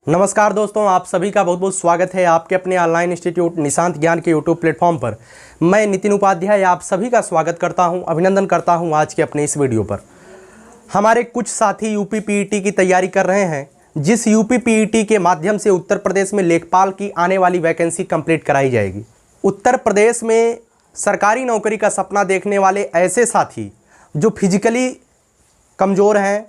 नमस्कार दोस्तों, आप सभी का बहुत बहुत स्वागत है आपके अपने ऑनलाइन इंस्टीट्यूट निशांत ज्ञान के यूट्यूब प्लेटफॉर्म पर। मैं नितिन उपाध्याय आप सभी का स्वागत करता हूं, अभिनंदन करता हूं आज के अपने इस वीडियो पर। हमारे कुछ साथी यूपी पीईटी की तैयारी कर रहे हैं, जिस यूपी पीईटी के माध्यम से उत्तर प्रदेश में लेखपाल की आने वाली वैकेंसी कंप्लीट कराई जाएगी। उत्तर प्रदेश में सरकारी नौकरी का सपना देखने वाले ऐसे साथी जो फिजिकली कमज़ोर हैं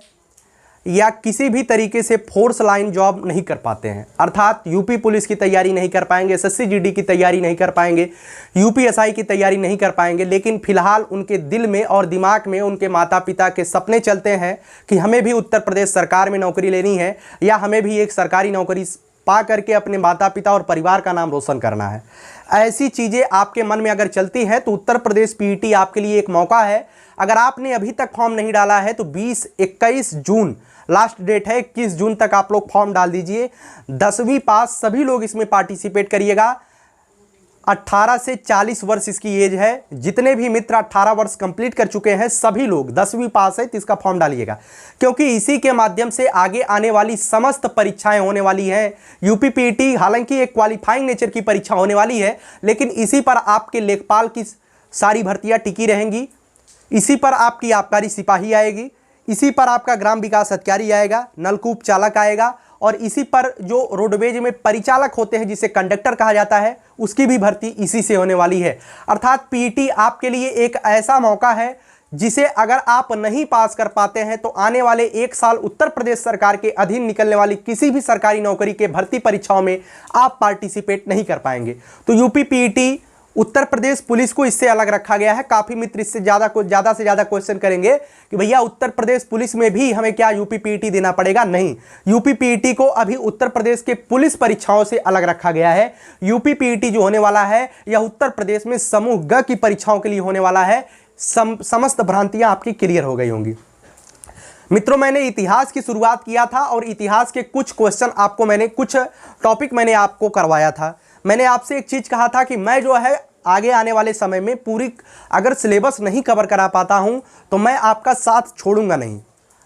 या किसी भी तरीके से फोर्स लाइन जॉब नहीं कर पाते हैं, अर्थात यूपी पुलिस की तैयारी नहीं कर पाएंगे, एसएससी जीडी की तैयारी नहीं कर पाएंगे, यूपीएसआई की तैयारी नहीं कर पाएंगे, लेकिन फिलहाल उनके दिल में और दिमाग में उनके माता पिता के सपने चलते हैं कि हमें भी उत्तर प्रदेश सरकार में नौकरी लेनी है या हमें भी एक सरकारी नौकरी पा करके अपने माता पिता और परिवार का नाम रोशन करना है। ऐसी चीज़ें आपके मन में अगर चलती हैं तो उत्तर प्रदेश पीईटी आपके लिए एक मौका है। अगर आपने अभी तक फॉर्म नहीं डाला है तो 21 जून लास्ट डेट है, 21 जून तक आप लोग फॉर्म डाल दीजिए। 10वीं पास सभी लोग इसमें पार्टिसिपेट करिएगा। 18 से 40 वर्ष इसकी एज है। जितने भी मित्र 18 वर्ष कंप्लीट कर चुके हैं सभी लोग 10वीं पास है तो इसका फॉर्म डालिएगा, क्योंकि इसी के माध्यम से आगे आने वाली समस्त परीक्षाएं होने वाली हैं। यूपी पीईटी हालांकि एक क्वालिफाइंग नेचर की परीक्षा होने वाली है, लेकिन इसी पर आपके लेखपाल की सारी भर्तियां टिकी रहेंगी, इसी पर आपकी आबकारी सिपाही आएगी, इसी पर आपका ग्राम विकास अधिकारी आएगा, नलकूप चालक आएगा, और इसी पर जो रोडवेज में परिचालक होते हैं जिसे कंडक्टर कहा जाता है उसकी भी भर्ती इसी से होने वाली है। अर्थात पीईटी आपके लिए एक ऐसा मौका है जिसे अगर आप नहीं पास कर पाते हैं तो आने वाले 1 साल उत्तर प्रदेश सरकार के अधीन निकलने वाली किसी भी सरकारी नौकरी के भर्ती परीक्षाओं में आप पार्टिसिपेट नहीं कर पाएंगे। तो UP PET Uttar Pradesh police को इससे अलग रखा गया है। काफ़ी मित्र इससे ज़्यादा से ज़्यादा क्वेश्चन करेंगे कि भैया उत्तर प्रदेश पुलिस में भी हमें क्या यूपी पीईटी देना पड़ेगा। नहीं, यूपी पीईटी को अभी उत्तर प्रदेश के पुलिस परीक्षाओं से अलग रखा गया है। यूपी पीईटी जो होने वाला है यह उत्तर प्रदेश में समूह ग की परीक्षाओं के लिए होने वाला है। समस्त भ्रांतियाँ आपकी क्लियर हो गई होंगी। मित्रों, मैंने इतिहास की शुरुआत किया था और इतिहास के कुछ क्वेश्चन आपको कुछ टॉपिक मैंने आपको करवाया था। मैंने आपसे एक चीज़ कहा था कि मैं जो है आगे आने वाले समय में पूरी अगर सिलेबस नहीं कवर करा पाता हूं तो मैं आपका साथ छोड़ूंगा नहीं।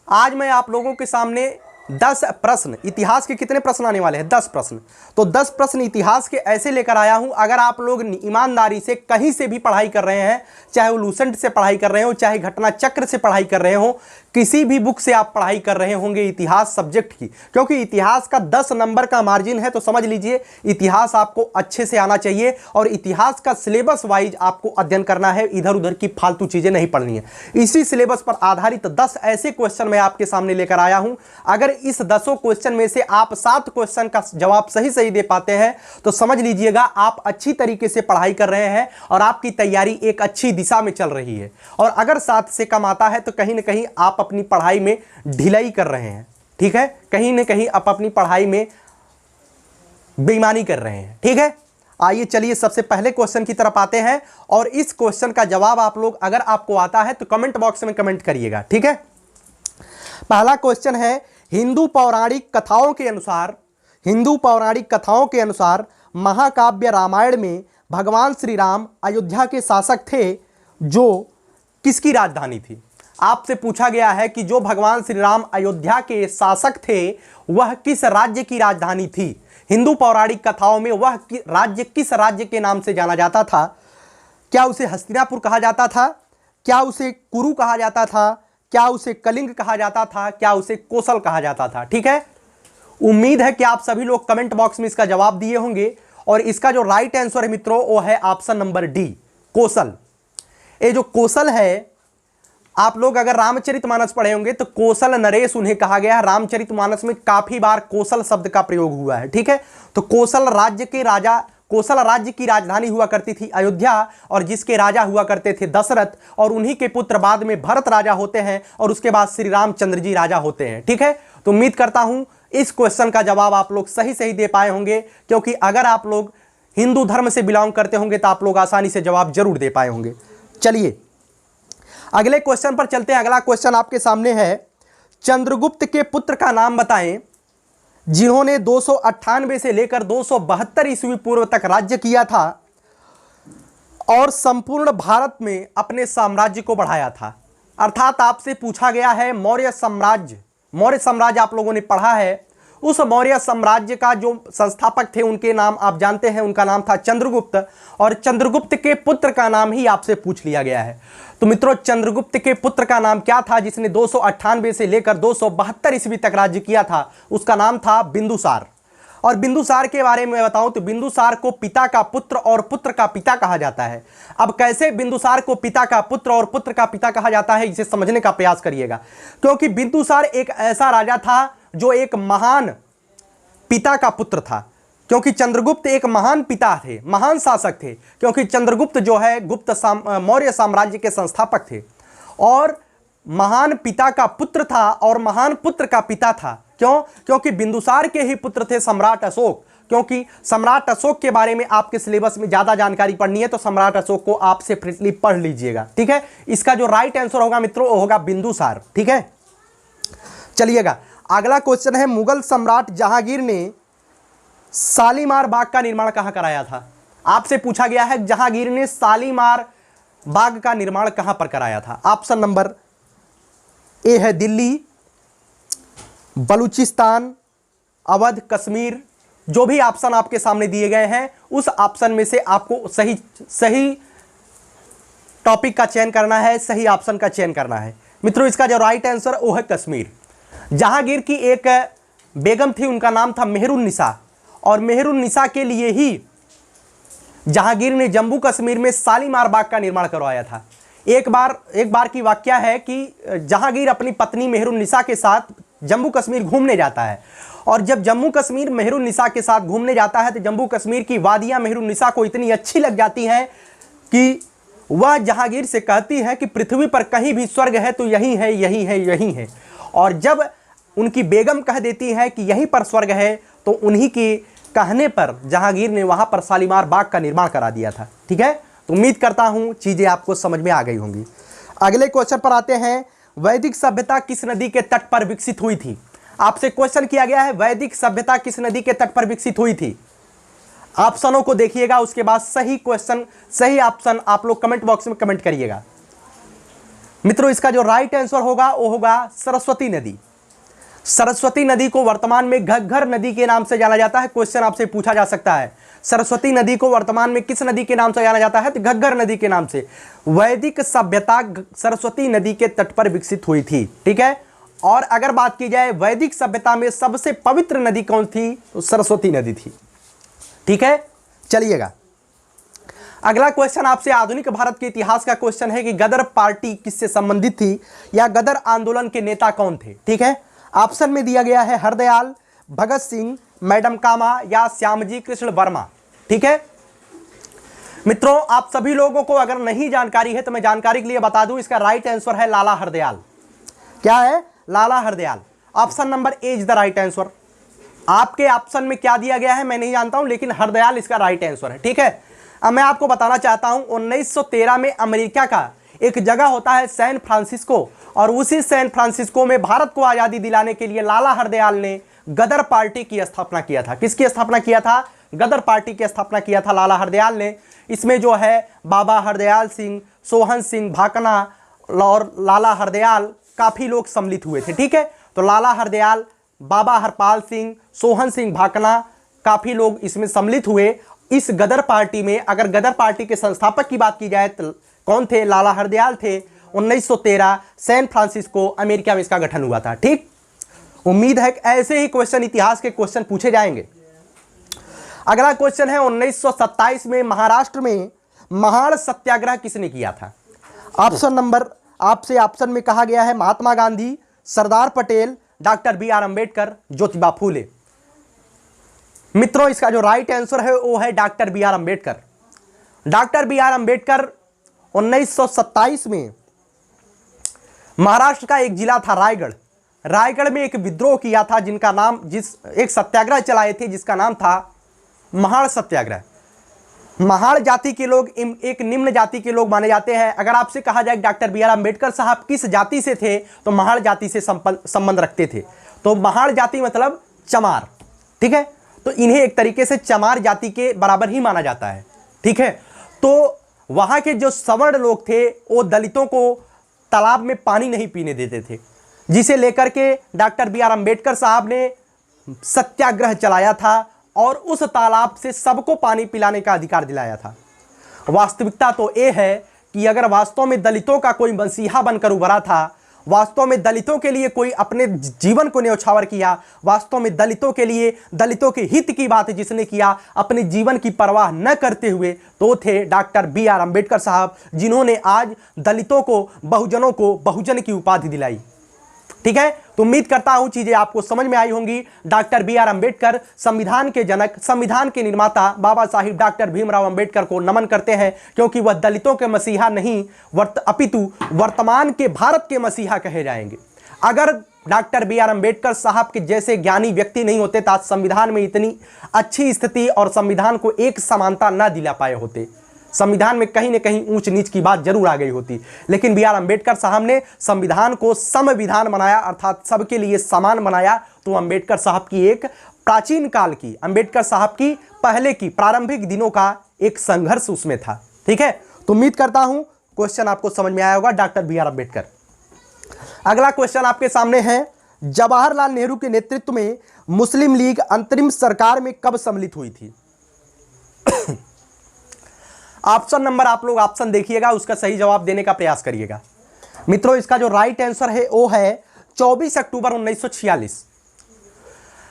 आज मैं आप लोगों के सामने 10 प्रश्न, इतिहास के कितने प्रश्न आने वाले हैं? 10 प्रश्न। तो 10 प्रश्न इतिहास के ऐसे लेकर आया हूं, अगर आप लोग ईमानदारी से कहीं से भी पढ़ाई कर रहे हैं, चाहे वो लूसेंट से पढ़ाई कर रहे हो, चाहे घटना चक्र से पढ़ाई कर रहे हो, किसी भी बुक से आप पढ़ाई कर रहे होंगे इतिहास सब्जेक्ट की, क्योंकि इतिहास का 10 नंबर का मार्जिन है, तो समझ लीजिए इतिहास आपको अच्छे से आना चाहिए और इतिहास का सिलेबस वाइज आपको अध्ययन करना है, इधर उधर की फालतू चीज़ें नहीं पढ़नी है। इसी सिलेबस पर आधारित 10 ऐसे क्वेश्चन मैं आपके सामने लेकर आया हूं। अगर इस 10 क्वेश्चन में से आप 7 क्वेश्चन का जवाब सही दे पाते हैं तो समझ लीजिएगा आप अच्छी तरीके से पढ़ाई कर रहे हैं और आपकी तैयारी एक अच्छी दिशा में चल रही है। और अगर 7 से कम आता है तो कहीं ना कहीं आप अपनी पढ़ाई में ढिलाई कर रहे हैं, ठीक है, कहीं ना कहीं आप अपनी पढ़ाई में बेईमानी कर रहे हैं, ठीक है। आइए चलिए सबसे पहले क्वेश्चन की तरफ आते हैं और इस क्वेश्चन का जवाब आप लोग अगर आपको आता है तो कमेंट बॉक्स में कमेंट करिएगा, ठीक है। पहला क्वेश्चन है, हिंदू पौराणिक कथाओं के अनुसार महाकाव्य रामायण में भगवान श्री राम अयोध्या के शासक थे जो किसकी राजधानी थी। आपसे पूछा गया है कि जो भगवान श्री राम अयोध्या के शासक थे वह किस राज्य की राजधानी थी। हिंदू पौराणिक कथाओं में वह राज्य किस राज्य के नाम से जाना जाता था? क्या उसे हस्तिनापुर कहा जाता था? क्या उसे कुरु कहा जाता था? क्या उसे कलिंग कहा जाता था? क्या उसे कोसल कहा जाता था? ठीक है, उम्मीद है कि आप सभी लोग कमेंट बॉक्स में इसका जवाब दिए होंगे और इसका जो राइट आंसर है मित्रों वो है ऑप्शन नंबर डी, कोसल। ये जो कोसल है, आप लोग अगर रामचरितमानस पढ़े होंगे तो कोसल नरेश उन्हें कहा गया है। रामचरितमानस में काफी बार कोसल शब्द का प्रयोग हुआ है, ठीक है। तो कोसल राज्य की राजधानी हुआ करती थी अयोध्या और जिसके राजा हुआ करते थे दशरथ, और उन्हीं के पुत्र बाद में भरत राजा होते हैं और उसके बाद श्री रामचंद्र जी राजा होते हैं, ठीक है। तो उम्मीद करता हूं इस क्वेश्चन का जवाब आप लोग सही दे पाए होंगे, क्योंकि अगर आप लोग हिंदू धर्म से बिलोंग करते होंगे तो आप लोग आसानी से जवाब जरूर दे पाए होंगे। चलिए अगले क्वेश्चन पर चलते हैं। अगला क्वेश्चन आपके सामने है, चंद्रगुप्त के पुत्र का नाम बताएं जिन्होंने 298 से लेकर 272 ईस्वी पूर्व तक राज्य किया था और संपूर्ण भारत में अपने साम्राज्य को बढ़ाया था। अर्थात आपसे पूछा गया है मौर्य साम्राज्य आप लोगों ने पढ़ा है, उस मौर्य साम्राज्य का जो संस्थापक थे उनके नाम आप जानते हैं, उनका नाम था चंद्रगुप्त, और चंद्रगुप्त के पुत्र का नाम ही आपसे पूछ लिया गया है। तो मित्रों, चंद्रगुप्त के पुत्र का नाम क्या था जिसने 298 से लेकर 272 ईस्वी तक राज्य किया था? उसका नाम था बिंदुसार। और बिंदुसार के बारे में बताऊं तो बिंदुसार को पिता का पुत्र और पुत्र का पिता कहा जाता है। अब कैसे बिंदुसार को पिता का पुत्र और पुत्र का पिता कहा जाता है, इसे समझने का प्रयास करिएगा। क्योंकि बिंदुसार एक ऐसा राजा था जो एक महान पिता का पुत्र था, क्योंकि चंद्रगुप्त एक महान पिता थे, महान शासक थे। क्योंकि चंद्रगुप्त जो है मौर्य साम्राज्य के संस्थापक थे और महान पिता का पुत्र था और महान पुत्र का पिता था। क्यों? क्योंकि बिंदुसार के ही पुत्र थे सम्राट अशोक। क्योंकि सम्राट अशोक के बारे में आपके सिलेबस में ज्यादा जानकारी पढ़नी है तो सम्राट अशोक को आप सेपरेटली पढ़ लीजिएगा, ठीक है। इसका जो राइट आंसर होगा मित्रों वो होगा बिंदुसार, ठीक है। चलिएगा, अगला क्वेश्चन है, मुगल सम्राट जहांगीर ने शालीमार बाग का निर्माण कहां कराया था? आपसे पूछा गया है जहांगीर ने शालीमार बाग का निर्माण कहां पर कराया था? ऑप्शन नंबर ए है दिल्ली, बलूचिस्तान, अवध, कश्मीर। जो भी ऑप्शन आपके सामने दिए गए हैं उस ऑप्शन में से आपको सही टॉपिक का चयन करना है, सही ऑप्शन का चयन करना है। मित्रों, इसका जो राइट आंसर वो है कश्मीर। जहांगीर की एक बेगम थी, उनका नाम था मेहरुन्निसा, और मेहरुन्निसा के लिए ही जहांगीर ने जम्मू कश्मीर में शालीमार बाग का निर्माण करवाया था। एक बार की वाकया है कि जहांगीर अपनी पत्नी मेहरुन्निसा के साथ जम्मू कश्मीर घूमने जाता है, और जब जम्मू कश्मीर मेहरुन्निसा के साथ घूमने जाता है तो जम्मू कश्मीर की वादियां मेहरुन्निसा को इतनी अच्छी लग जाती हैं कि वह जहांगीर से कहती है कि पृथ्वी पर कहीं भी स्वर्ग है तो यही है, यही है, यही है। और जब उनकी बेगम कह देती है कि यहीं पर स्वर्ग है तो उन्हीं के कहने पर जहांगीर ने वहां पर शालीमार बाग का निर्माण करा दिया था, ठीक है। तो उम्मीद करता हूं चीजें आपको समझ में आ गई होंगी। अगले क्वेश्चन पर आते हैं, वैदिक सभ्यता किस नदी के तट पर विकसित हुई थी? आपसे क्वेश्चन किया गया है वैदिक सभ्यता किस नदी के तट पर विकसित हुई थी? ऑप्शनों को देखिएगा, उसके बाद सही क्वेश्चन, सही ऑप्शन आप लोग कमेंट बॉक्स में कमेंट करिएगा। मित्रों, इसका जो राइट आंसर होगा वो होगा सरस्वती नदी। सरस्वती नदी को वर्तमान में घग्गर नदी के नाम से जाना जाता है। क्वेश्चन आपसे पूछा जा सकता है सरस्वती नदी को वर्तमान में किस नदी के नाम से जाना जाता है? तो घग्गर नदी के नाम से। वैदिक सभ्यता सरस्वती नदी के तट पर विकसित हुई थी, ठीक है। और अगर बात की जाए वैदिक सभ्यता में सबसे पवित्र नदी कौन थी? तो सरस्वती नदी थी, ठीक है। चलिएगा, अगला क्वेश्चन आपसे आधुनिक भारत के इतिहास का क्वेश्चन है कि गदर पार्टी किससे संबंधित थी या गदर आंदोलन के नेता कौन थे? ठीक है, ऑप्शन में दिया गया है हरदयाल, भगत सिंह, मैडम कामा या श्यामजी कृष्ण वर्मा, ठीक है। मित्रों, आप सभी लोगों को अगर नहीं जानकारी है तो मैं जानकारी के लिए बता दूं, इसका राइट आंसर है लाला हरदयाल। क्या है? Lala Hardayal. Option number A is the right answer. आपके ऑप्शन में क्या दिया गया है मैं नहीं जानता हूं, लेकिन हरदयाल इसका राइट आंसर है, ठीक है। अब मैं आपको बताना चाहता हूं 1913 में अमेरिका का एक जगह होता है सैन फ्रांसिस्को, और उसी सैन फ्रांसिस्को में भारत को आजादी दिलाने के लिए लाला हरदयाल ने गदर पार्टी की स्थापना किया था। किसकी स्थापना किया था? गदर पार्टी की स्थापना किया था लाला हरदयाल ने। इसमें जो है बाबा हरदयाल सिंह, सोहन सिंह भाकना और लाला हरदयाल काफी लोग सम्मिलित हुए थे, ठीक है। तो लाला हरदयाल, बाबा हरपाल सिंह, सोहन सिंह भाकना काफी लोग इसमें सम्मिलित हुए इस गदर पार्टी में। अगर गदर पार्टी के संस्थापक की बात की जाए तो कौन थे? लाला हरदयाल थे। 1913 सैन फ्रांसिस्को अमेरिका में इसका गठन हुआ था, ठीक। उम्मीद है कि ऐसे ही क्वेश्चन, इतिहास के क्वेश्चन पूछे जाएंगे। अगला क्वेश्चन है 1927 में महाराष्ट्र में महाड़ सत्याग्रह किसने किया था? ऑप्शन नंबर आपसे ऑप्शन में कहा गया है महात्मा गांधी, सरदार पटेल, डॉक्टर बी.आर. अंबेडकर, ज्योतिबा फूले। मित्रों, इसका जो राइट आंसर है वो है doctor B R. Ambedkar. Doctor B R. Ambedkar 1927 में महाराष्ट्र का एक जिला था रायगढ़, रायगढ़ में एक विद्रोह किया था जिनका नाम एक सत्याग्रह चलाए थे जिसका नाम था महाड़ सत्याग्रह। महाड़ जाति के लोग एक निम्न जाति के लोग माने जाते हैं। अगर आपसे कहा जाए डॉक्टर बी.आर. अंबेडकर साहब किस जाति से थे तो महाड़ जाति से संबंध रखते थे। तो महाड़ जाति मतलब चमार, ठीक है। तो इन्हें एक तरीके से चमार जाति के बराबर ही माना जाता है, ठीक है। तो वहां के जो सवर्ण लोग थे वो दलितों को तालाब में पानी नहीं पीने देते थे, जिसे लेकर के डॉक्टर बी.आर. अंबेडकर साहब ने सत्याग्रह चलाया था और उस तालाब से सबको पानी पिलाने का अधिकार दिलाया था। वास्तविकता तो ये है कि अगर वास्तव में दलितों का कोई मसीहा बनकर उभरा था, वास्तव में दलितों के लिए कोई अपने जीवन को न्यौछावर किया, वास्तव में दलितों के लिए, दलितों के हित की बात जिसने किया अपने जीवन की परवाह न करते हुए, तो थे डॉक्टर BR अम्बेडकर साहब, जिन्होंने आज दलितों को, बहुजनों को बहुजन की उपाधि दिलाई। ठीक है, तो उम्मीद करता हूं चीजें आपको समझ में आई होंगी। डॉक्टर BR अम्बेडकर संविधान के जनक, संविधान के निर्माता बाबा साहिब डॉक्टर भीमराव अम्बेडकर को नमन करते हैं, क्योंकि वह दलितों के मसीहा नहीं अपितु वर्तमान के भारत के मसीहा कहे जाएंगे। अगर डॉक्टर BR अम्बेडकर साहब के जैसे ज्ञानी व्यक्ति नहीं होते तो आज संविधान में इतनी अच्छी स्थिति और संविधान को एक समानता न दिला पाए होते। संविधान में कहीं न कहीं ऊंच नीच की बात जरूर आ गई होती, लेकिन BR अम्बेडकर साहब ने संविधान को संविधान बनाया, अर्थात सबके लिए समान बनाया। तो अम्बेडकर साहब की एक प्राचीन काल की, अम्बेडकर साहब की पहले की प्रारंभिक दिनों का एक संघर्ष उसमें था। ठीक है, तो उम्मीद करता हूं क्वेश्चन आपको समझ में आया होगा डॉक्टर BR अम्बेडकर। अगला क्वेश्चन आपके सामने है, जवाहरलाल नेहरू के नेतृत्व में मुस्लिम लीग अंतरिम सरकार में कब सम्मिलित हुई थी? ऑप्शन नंबर आप लोग ऑप्शन देखिएगा, उसका सही जवाब देने का प्रयास करिएगा। मित्रों, इसका जो राइट आंसर है वो है 24 अक्टूबर 1946।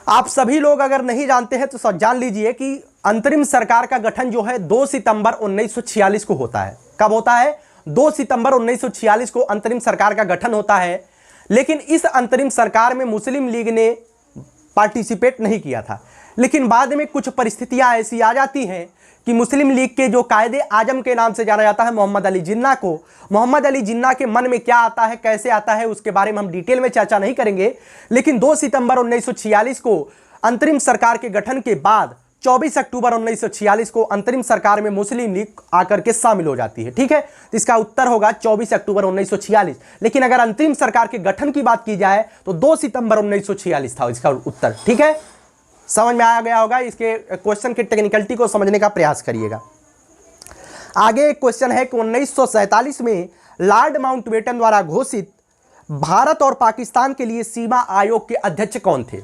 आप सभी लोग अगर नहीं जानते हैं तो जान लीजिए कि अंतरिम सरकार का गठन जो है 2 सितंबर 1946 को होता है। कब होता है? 2 सितंबर 1946 को अंतरिम सरकार का गठन होता है। लेकिन इस अंतरिम सरकार में मुस्लिम लीग ने पार्टिसिपेट नहीं किया था, लेकिन बाद में कुछ परिस्थितियां ऐसी आ जाती हैं कि मुस्लिम लीग के जो कायदे आजम के नाम से जाना जाता है मोहम्मद अली जिन्ना को, मोहम्मद अली जिन्ना के मन में क्या आता है, कैसे आता है, उसके बारे में हम डिटेल में चर्चा नहीं करेंगे। लेकिन 2 सितंबर 1946 को अंतरिम सरकार के गठन के बाद 24 अक्टूबर 1946 को अंतरिम सरकार में मुस्लिम लीग आकर के शामिल हो जाती है। ठीक है, तो इसका उत्तर होगा 24 अक्टूबर 1946। लेकिन अगर अंतरिम सरकार के गठन की बात की जाए तो 2 सितंबर 1946 था इसका उत्तर। ठीक है, समझ में आ गया होगा। इसके क्वेश्चन की टेक्निकलिटी को समझने का प्रयास करिएगा। आगे एक क्वेश्चन है कि 1947 में लॉर्ड माउंटबेटन द्वारा घोषित भारत और पाकिस्तान के लिए सीमा आयोग के अध्यक्ष कौन थे?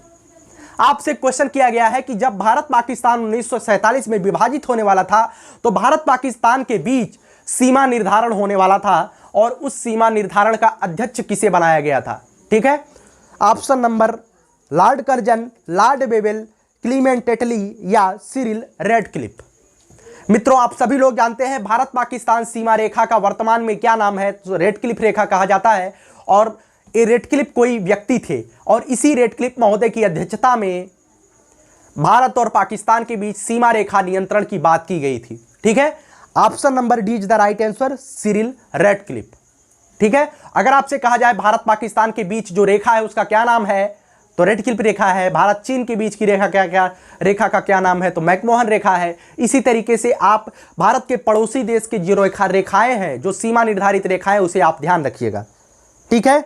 आपसे क्वेश्चन किया गया है कि जब भारत पाकिस्तान 1947 में विभाजित होने वाला था तो भारत पाकिस्तान के बीच सीमा निर्धारण होने वाला था, और उस सीमा निर्धारण का अध्यक्ष किसे बनाया गया था? ठीक है, option number Lord Curzon, Lord Wavell, Clement Attlee या सिरिल रेडक्लिफ। मित्रों, आप सभी लोग जानते हैं भारत पाकिस्तान सीमा रेखा का वर्तमान में क्या नाम है? तो रेडक्लिफ रेखा कहा जाता है। और ये रेडक्लिफ कोई व्यक्ति थे, और इसी रेडक्लिफ महोदय की अध्यक्षता में भारत और पाकिस्तान के बीच सीमा रेखा नियंत्रण की बात की गई थी। ठीक है, option number D is the right answer, Cyril Radcliffe. ठीक है, अगर आपसे कहा जाए भारत पाकिस्तान के बीच जो रेखा है उसका क्या नाम है, तो रेडक्लिफ रेखा है। भारत चीन के बीच की रेखा रेखा का क्या नाम है, तो मैकमोहन रेखा है। इसी तरीके से आप भारत के पड़ोसी देश की जो रेखाएं हैं, जो सीमा निर्धारित रेखाएं, उसे आप ध्यान रखिएगा। ठीक है,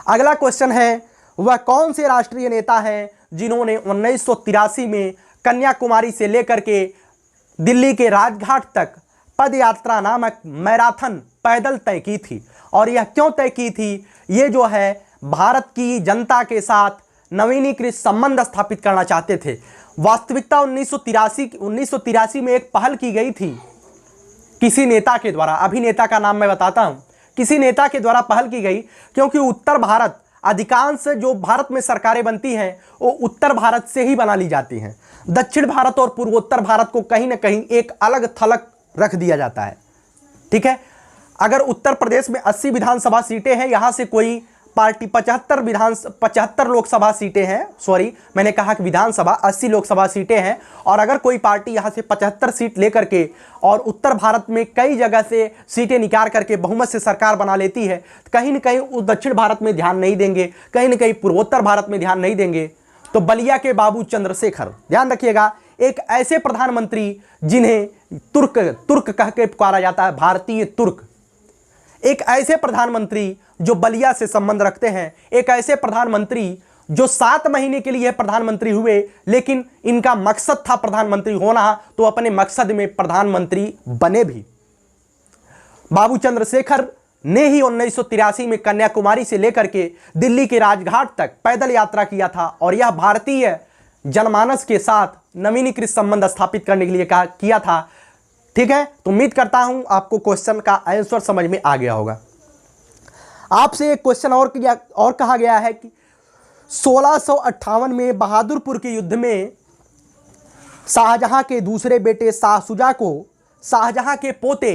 अगला क्वेश्चन है, वह कौन से राष्ट्रीय नेता हैं जिन्होंने 1983 में कन्याकुमारी से लेकर के दिल्ली के राजघाट तक पदयात्रा नामक मैराथन पैदल तय की थी? और यह क्यों तय की थी? ये जो है भारत की जनता के साथ नवीनीकृत संबंध स्थापित करना चाहते थे। वास्तविकता 1983 में एक पहल की गई थी किसी नेता के द्वारा, अभिनेता का नाम मैं बताता हूं, किसी नेता के द्वारा पहल की गई, क्योंकि उत्तर भारत, अधिकांश जो भारत में सरकारें बनती हैं वो उत्तर भारत से ही बना ली जाती हैं। दक्षिण भारत और पूर्वोत्तर भारत को कहीं ना कहीं एक अलग थलग रख दिया जाता है। ठीक है, अगर उत्तर प्रदेश में 80 विधानसभा सीटें हैं, यहां से कोई पार्टी 75 लोकसभा सीटें हैं, सॉरी मैंने कहा कि विधानसभा 80 लोकसभा सीटें हैं, और अगर कोई पार्टी यहां से 75 सीट लेकर के और उत्तर भारत में कई जगह से सीटें निकाल करके बहुमत से सरकार बना लेती है, तो कहीं ना कहीं वो दक्षिण भारत में ध्यान नहीं देंगे, कहीं ना कहीं पूर्वोत्तर भारत में ध्यान नहीं देंगे। तो बलिया के बाबू चंद्रशेखर, ध्यान रखिएगा, एक ऐसे प्रधानमंत्री जिन्हें तुर्क कह के पुकारा जाता है, भारतीय तुर्क, एक ऐसे प्रधानमंत्री जो बलिया से संबंध रखते हैं, एक ऐसे प्रधानमंत्री जो 7 महीने के लिए प्रधानमंत्री हुए, लेकिन इनका मकसद था प्रधानमंत्री होना, तो अपने मकसद में प्रधानमंत्री बने भी। बाबू चंद्रशेखर ने ही 1983 में कन्याकुमारी से लेकर के दिल्ली के राजघाट तक पैदल यात्रा किया था और यह भारतीय जनमानस के साथ नवीनीकृत संबंध स्थापित करने के लिए किया था। ठीक है, तो उम्मीद करता हूं आपको क्वेश्चन का आंसर समझ में आ गया होगा। आपसे एक क्वेश्चन और कहा गया है कि 1658 में बहादुरपुर के युद्ध में शाहजहां के दूसरे बेटे शाह शुजा को शाहजहां के पोते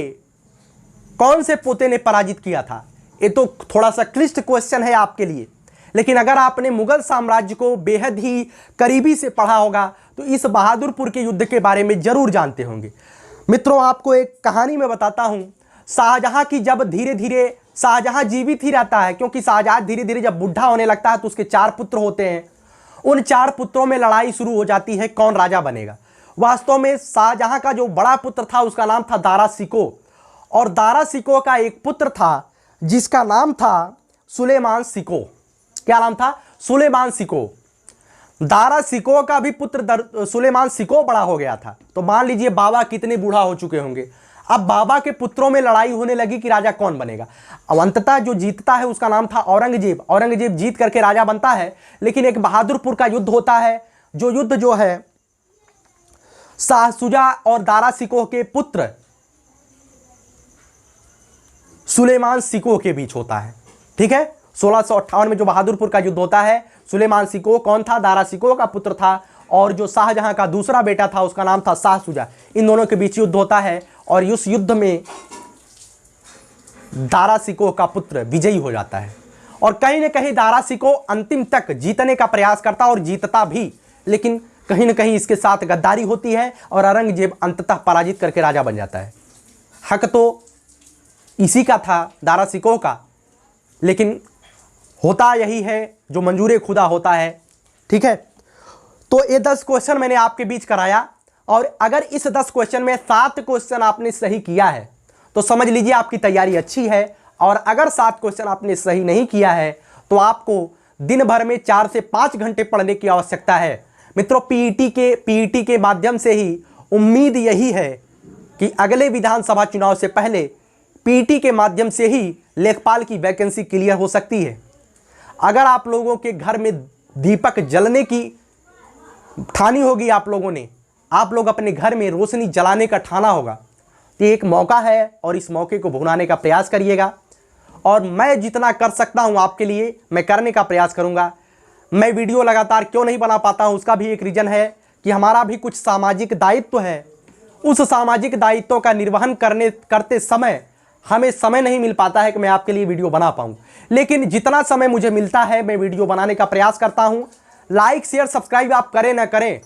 कौन से पोते ने पराजित किया था। ये तो थोड़ा सा क्लिष्ट क्वेश्चन है आपके लिए, लेकिन अगर आपने मुगल साम्राज्य को बेहद ही करीबी से पढ़ा होगा तो इस बहादुरपुर के युद्ध के बारे में जरूर जानते होंगे। मित्रों, आपको एक कहानी में बताता हूं। शाहजहां की जब धीरे धीरे शाहजहां जीवित ही रहता है, क्योंकि शाहजहां धीरे धीरे जब बुढ़ा होने लगता है तो उसके 4 पुत्र होते हैं। उन 4 पुत्रों में लड़ाई शुरू हो जाती है, कौन राजा बनेगा। वास्तव में शाहजहां का जो बड़ा पुत्र था उसका नाम था दारा शिकोह, और दारा शिकोह का एक पुत्र था जिसका नाम था सुलेमान शिकोह। क्या नाम था? सुलेमान शिकोह। दारा शिकोह का भी पुत्र सुलेमान शिकोह बड़ा हो गया था। तो मान लीजिए बाबा कितने बूढ़ा हो चुके होंगे। अब बाबा के पुत्रों में लड़ाई होने लगी कि राजा कौन बनेगा। अब अंततः जो जीतता है उसका नाम था औरंगजेब। औरंगजेब जीत करके राजा बनता है, लेकिन एक बहादुरपुर का युद्ध होता है, जो युद्ध जो है शाह शुजा और दारा शिकोह के पुत्र सुलेमान शिकोह के बीच होता है। ठीक है, 1658 में जो बहादुरपुर का युद्ध होता है, सुलेमान शिकोह कौन था? दारा शिकोह का पुत्र था, और जो शाहजहां का दूसरा बेटा था उसका नाम था शाह शुजा। इन दोनों के बीच युद्ध होता है और इस युद्ध में दारा शिकोह का पुत्र विजयी हो जाता है। और कहीं ना कहीं दारा शिकोह अंतिम तक जीतने का प्रयास करता और जीतता भी, लेकिन कहीं ना कहीं इसके साथ गद्दारी होती है और औरंगजेब अंततः पराजित करके राजा बन जाता है। हक तो इसी का था, दारा शिकोह का, लेकिन होता यही है जो मंजूर खुदा होता है। ठीक है, तो ये 10 क्वेश्चन मैंने आपके बीच कराया, और अगर इस 10 क्वेश्चन में 7 क्वेश्चन आपने सही किया है तो समझ लीजिए आपकी तैयारी अच्छी है। और अगर 7 क्वेश्चन आपने सही नहीं किया है तो आपको दिन भर में 4 से 5 घंटे पढ़ने की आवश्यकता है। मित्रों, पीईटी के माध्यम से ही उम्मीद यही है कि अगले विधानसभा चुनाव से पहले पीईटी के माध्यम से ही लेखपाल की वैकेंसी क्लियर हो सकती है। अगर आप लोगों के घर में दीपक जलने की ठानी होगी, आप लोग अपने घर में रोशनी जलाने का ठाना होगा, तो एक मौका है और इस मौके को भुनाने का प्रयास करिएगा। और मैं जितना कर सकता हूं आपके लिए मैं करने का प्रयास करूंगा। मैं वीडियो लगातार क्यों नहीं बना पाता हूं, उसका भी एक रीज़न है कि हमारा भी कुछ सामाजिक दायित्व है। उस सामाजिक दायित्व का निर्वहन करते समय हमें समय नहीं मिल पाता है कि मैं आपके लिए वीडियो बना पाऊं, लेकिन जितना समय मुझे मिलता है मैं वीडियो बनाने का प्रयास करता हूं। लाइक शेयर सब्सक्राइब आप करें ना करें,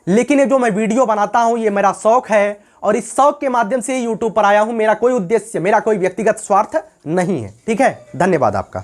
लेकिन ये जो मैं वीडियो बनाता हूं ये मेरा शौक है, और इस शौक के माध्यम से ही यूट्यूब पर आया हूं। मेरा कोई उद्देश्य, मेरा कोई व्यक्तिगत स्वार्थ नहीं है। ठीक है, धन्यवाद आपका।